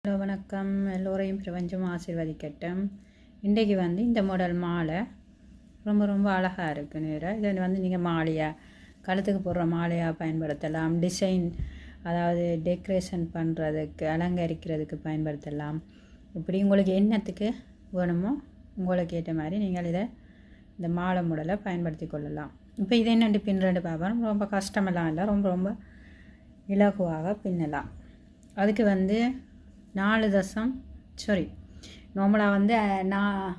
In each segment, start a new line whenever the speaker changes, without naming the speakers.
Hello வணக்கம், எல்லோரையும் பிரபஞ்சம் ஆசீர்வதிக்கட்டும். இன்றைக்கு இந்த மாடல் மாலை ரொம்ப ரொம்ப அழகாக இருக்குது. நேராக இதை நீங்கள் மாலையாக கழுத்துக்கு போடுற மாலையாக பயன்படுத்தலாம். டிசைன், அதாவது டெக்கரேஷன் பண்ணுறதுக்கு, அலங்கரிக்கிறதுக்கு பயன்படுத்தலாம். இப்படி உங்களுக்கு என்னத்துக்கு வேணுமோ உங்களுக்கு ஏற்ற மாதிரி நீங்கள் இந்த மாலை மாடலை பயன்படுத்தி கொள்ளலாம். இப்போ இதை என்னென்று பின்னுறது பார்ப்போம். ரொம்ப கஷ்டமெல்லாம் இல்லை, ரொம்ப ரொம்ப இலகுவாக பின்னலாம். அதுக்கு 4 தசம் நார்மலாக நான்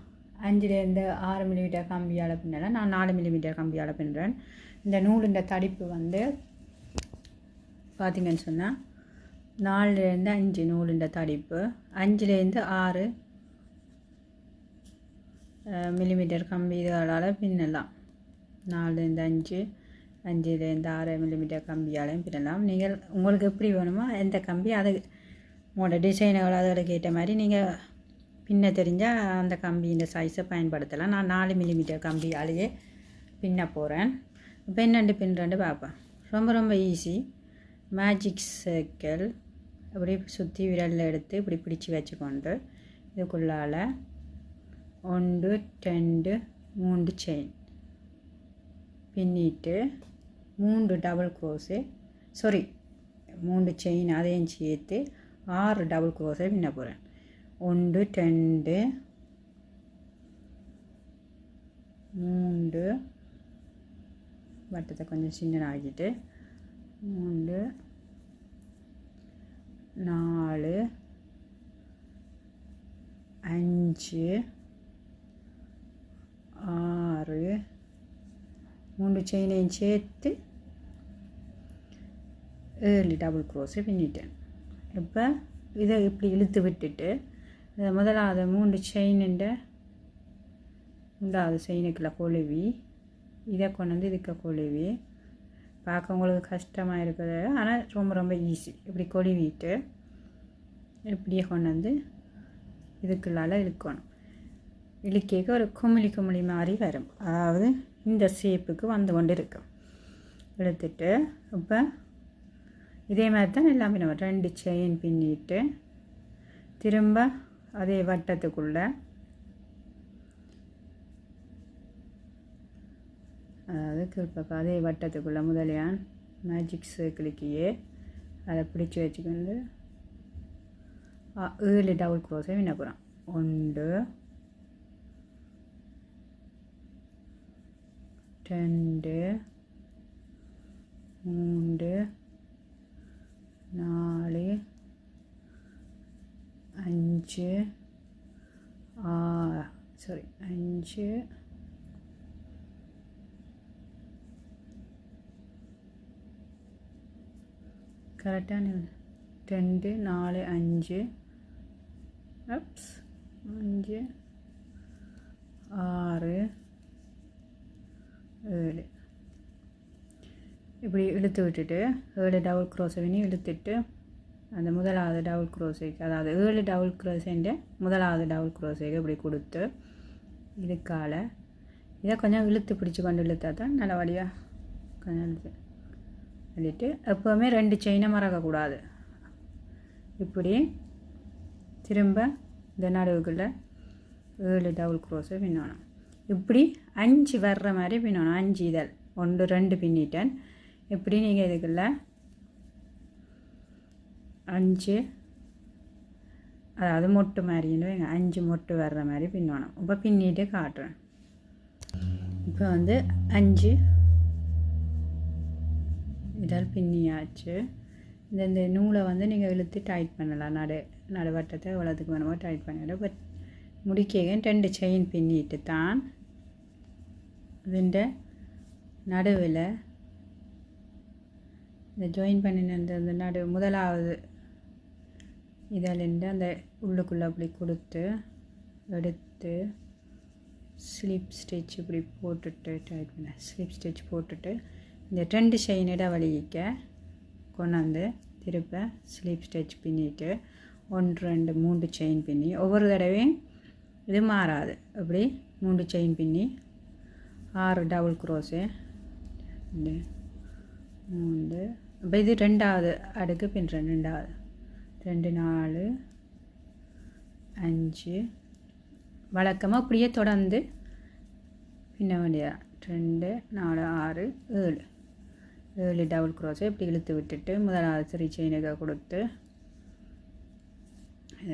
5லேருந்து 6 மில்லிமீட்டர் கம்பியால் பின்னலாம். நான் 4 மில்லிமீட்டர் கம்பியால் பின்னுறேன். இந்த நூலின் தடிப்பு பார்த்திங்கன்னு சொன்னால் 4லேருந்து 5 நூலின் தடிப்பு, 5லேருந்து 6 மில்லிமீட்டர் கம்பி இதுகளால் பின்னலாம். 4லேருந்து 5, 5லேருந்து 6 மில்லிமீட்டர் கம்பியாலையும் பின்னலாம். நீங்கள் உங்களுக்கு எப்படி வேணுமோ எந்த கம்பி அது உங்களோட டிசைனுகள் அதுகளுக்கு ஏற்ற மாதிரி நீங்கள் பின்ன தெரிஞ்சால் அந்த கம்பியின் சைஸை பயன்படுத்தலாம். நான் 4 மில்லிமீட்டர் கம்பியாலேயே பின்ன போகிறேன். இப்போ என்னென்று பின்னுறேன்னு பார்ப்பேன். ரொம்ப ரொம்ப ஈஸி. மேஜிக் சர்க்கிள் அப்படி சுற்றி விரலில் எடுத்து இப்படி பிடிச்சி வச்சுக்கொண்டு இதுக்குள்ளால் 1 2 3 செயின் பின்னிட்டு 3 டபுள் க்ரோஸு 3 செயின் அதையும் சேர்த்து 6 டபுள் க்ரோஸை பின்ன போகிறேன். 1 2 3 வட்டத்தை கொஞ்சம் சின்னதாகிட்டு 3 4 5 6 3 செயினையும் சேர்த்து 7 டபுள் க்ரோஸை பின்னிட்டேன். இப்போ இதை இப்படி இழுத்து விட்டுட்டு முதலாவது 3 செயினுண்ட 3வது செயினுக்குள்ள கொழுவி இதை கொண்டு இதுக்கு கொழுவி பார்க்க உங்களுக்கு கஷ்டமாக இருக்குது, ஆனால் ரொம்ப ரொம்ப ஈஸி. இப்படி கொழுவிட்டு இப்படியே கொண்டு இதுக்குள்ளால் இழுக்கணும். இழுக்க ஒரு குமிழி மாதிரி வரும், அதாவது இந்த ஷேப்புக்கு வந்து கொண்டு இருக்கும். இழுத்துட்டு இப்போ இதே மாதிரி தான் எல்லாமே நம்ம 2 செயின் பின்னிட்டு திரும்ப அதே வட்டத்துக்குள்ளே, அதாவது கீழ்ப்பக்கம் அதே வட்டத்துக்குள்ளே முதலியான் மேஜிக் சர்க்கிளுக்கையே அதை பிடிச்சி வச்சுக்கொண்டு 7 டபுள் க்ரோஸை பின்ன போகிறோம். 1 2 3 4 5 5 கரெக்டான 2 4 5 5 6 7 இப்படி இழுத்து விட்டுட்டு 7 டபுள் க்ரோஸை இழுத்துட்டு அந்த முதலாவது டபுள் க்ரோஸைக்கு, அதாவது 7 டபுள் க்ரோஸைൻ്റെ முதலாவது டபுள் க்ரோஸைக்கு இப்படி கொடுத்து இதுக்கால இதை கொஞ்சம் இழுத்து பிடிச்சி கொண்டு இழுத்தா தான் நல்ல வழியாக கொஞ்சம் இழுத்து எழுதிட்டு எப்போவுமே 2 செயினை மறக்கக்கூடாது. இப்படி திரும்ப இந்த நடுவுக்குள்ளே 7 டபுள் க்ரோஸை பின்னணும். இப்படி 5 வர்ற மாதிரி பின்னணும். 5 இதழ் 1 2 பின்னிட்டேன். இப்படி நீங்கள் இதுக்குள்ள 5, அதாவது மொட்டு மாதிரின்னு வைங்க, 5 மொட்டு வர்ற மாதிரி பின்னணும். இப்போ பின்னிட்டு காட்டுறேன். இப்போ 5 இதழ் பின்னியாச்சு. இந்த நூலை நீங்கள் இழுத்து டைட் பண்ணலாம். நடுவட்டத்தை எவ்வளோத்துக்கு வேணுமோ டைட் பண்ணிவிட. இப்போ முடிக்க 2 செயின் பின்னிட்டு தான் இதுண்ட நடுவில் இந்த ஜாயின் பண்ணின அந்த முதலாவது இதில் அந்த உள்ளுக்குள்ளே அப்படி கொடுத்து எடுத்து ஸ்லிப் ஸ்டிச் இப்படி போட்டுட்டு டைட் பண்ண ஸ்லிப் ஸ்டிச் போட்டுட்டு இந்த 2 செயின் இடைவெளிக்க கொண்டாந்து திருப்ப ஸ்லிப் ஸ்டிச் பின்னிட்டு 1 2 3 செயின் பின்னி ஒவ்வொரு தடவையும் இது மாறாது. அப்படி 3 செயின் பின்னி 6 டபுள் க்ரோஸு 3. இப்போ இது 2வது அடுக்கு பின்னுறேன். 2 4 5 வழக்கமாக அப்படியே தொடர்ந்து பின்ன வேண்டியதா 2 4 6 7 டபுள் க்ரோஸை இப்படி இழுத்து விட்டுட்டு முதலாவது 3 செயினுக்கு கொடுத்து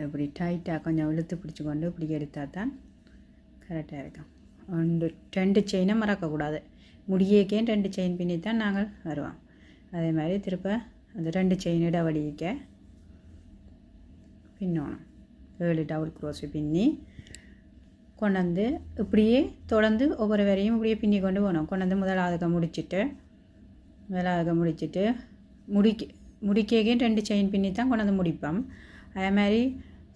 இப்படி டைட்டாக கொஞ்சம் இழுத்து பிடிச்சி கொண்டு இப்படி எடுத்தால் தான் கரெக்டாக இருக்கும். 2 செயினை மறக்கக்கூடாது. முடியேக்கே 2 செயின் பின்னி தான் நாங்கள் வருவோம். அதே மாதிரி திருப்ப அந்த 2 செயின் இடைவெளிக்க பின்னணும். 7 டபுள் க்ரோஸு பின்னி கொண்டு வந்து இப்படியே தொடர்ந்து ஒவ்வொரு வரையும் இப்படியே பின்னி கொண்டு போகணும். கொண்டு வந்து முதலாவதுக்கு முடிச்சுட்டு முடிக்கே 2 செயின் பின்னி தான் கொண்டு வந்து முடிப்போம். அதே மாதிரி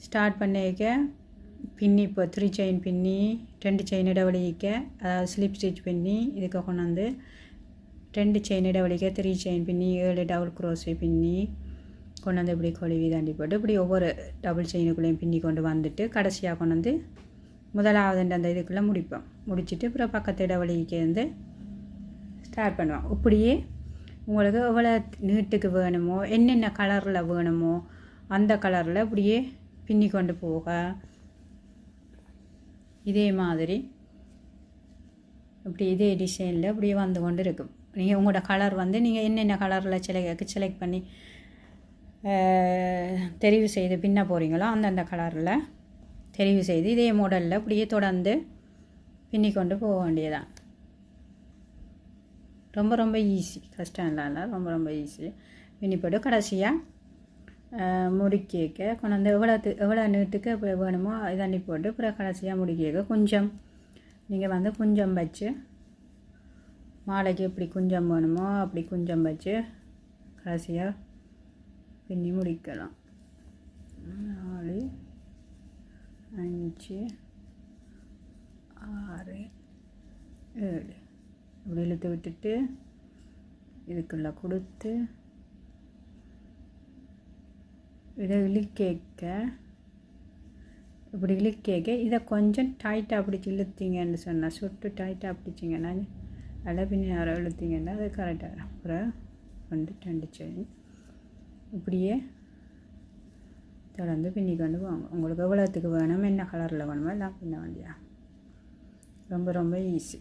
ஸ்டார்ட் பண்ணிக்க பின்னி இப்போ 3 செயின் பின்னி 2 செயின் இடைவெளிக்க அதாவது ஸ்லிப் ஸ்டிச் பின்னி இதுக்கு கொண்டு வந்து 2 செயின் இடைவெளிக்க 3 செயின் பின்னி 7 டபுள் க்ரோஸை பின்னி கொண்டு வந்து இப்படி கொழுவி தாண்டி போட்டு இப்படி ஒவ்வொரு டபுள் செயினுக்குள்ளேயும் பின்னி கொண்டு வந்துட்டு கடைசியாக கொண்டு வந்து முதலாவது அந்த இதுக்குள்ளே முடிப்போம். முடிச்சுட்டு அப்புறம் பக்கத்து இடைவெளிக்கு ஸ்டார்ட் பண்ணுவோம். இப்படியே உங்களுக்கு எவ்வளோ நீட்டுக்கு வேணுமோ என்னென்ன கலரில் வேணுமோ அந்த கலரில் இப்படியே பின்னி கொண்டு போக இதே மாதிரி இப்படி இதே டிசைனில் இப்படியே வந்து கொண்டு இருக்கும். நீங்கள் உங்களோட கலர் நீங்கள் என்னென்ன கலரில் செலக்ட் பண்ணி தெரிவு செய்து பின்ன போகிறீங்களோ அந்தந்த கலரில் தெரிவு செய்து இதே மாடலில் இப்படியே தொடர்ந்து பின்னி கொண்டு போக வேண்டியதான். ரொம்ப ரொம்ப ஈஸி, கஷ்டம் இல்லை, ரொம்ப ஈஸி. பின்னி போட்டு கடைசியாக முடிக்க கொண்டு வந்து எவ்வளோ நீட்டுக்கு இப்போ வேணுமோ இதாண்டி போட்டு அப்புறம் கடைசியாக முடிக்க கொஞ்சம் நீங்கள் குஞ்சம் வச்சு மாலைக்கு எப்படி குஞ்சம் வேணுமோ அப்படி குஞ்சம் வச்சு கடைசியாக பின்னி முடிக்கலாம். 4 5 6 7 இப்படி இழுத்து விட்டுட்டு இதுக்குள்ளே கொடுத்து இதை இப்படி இழுக்க இதை கொஞ்சம் டைட்டாக பிடிச்சி இழுத்தீங்கன்னு சொன்னால் சுட்டு டைட்டாக பிடிச்சிங்கன்னா அதில் பின்னி யாரோ இழுத்தீங்கன்னா அது கரெக்டாக அப்புறம் 2 செயின் இப்படியே தொடர்ந்து பின்னி கொண்டு போவாங்க. உங்களுக்கு எவ்வளோத்துக்கு வேணும் என்ன கலரில் வேணுமோ எல்லாம் பின்ன வேண்டியா. ரொம்ப ரொம்ப ஈஸி.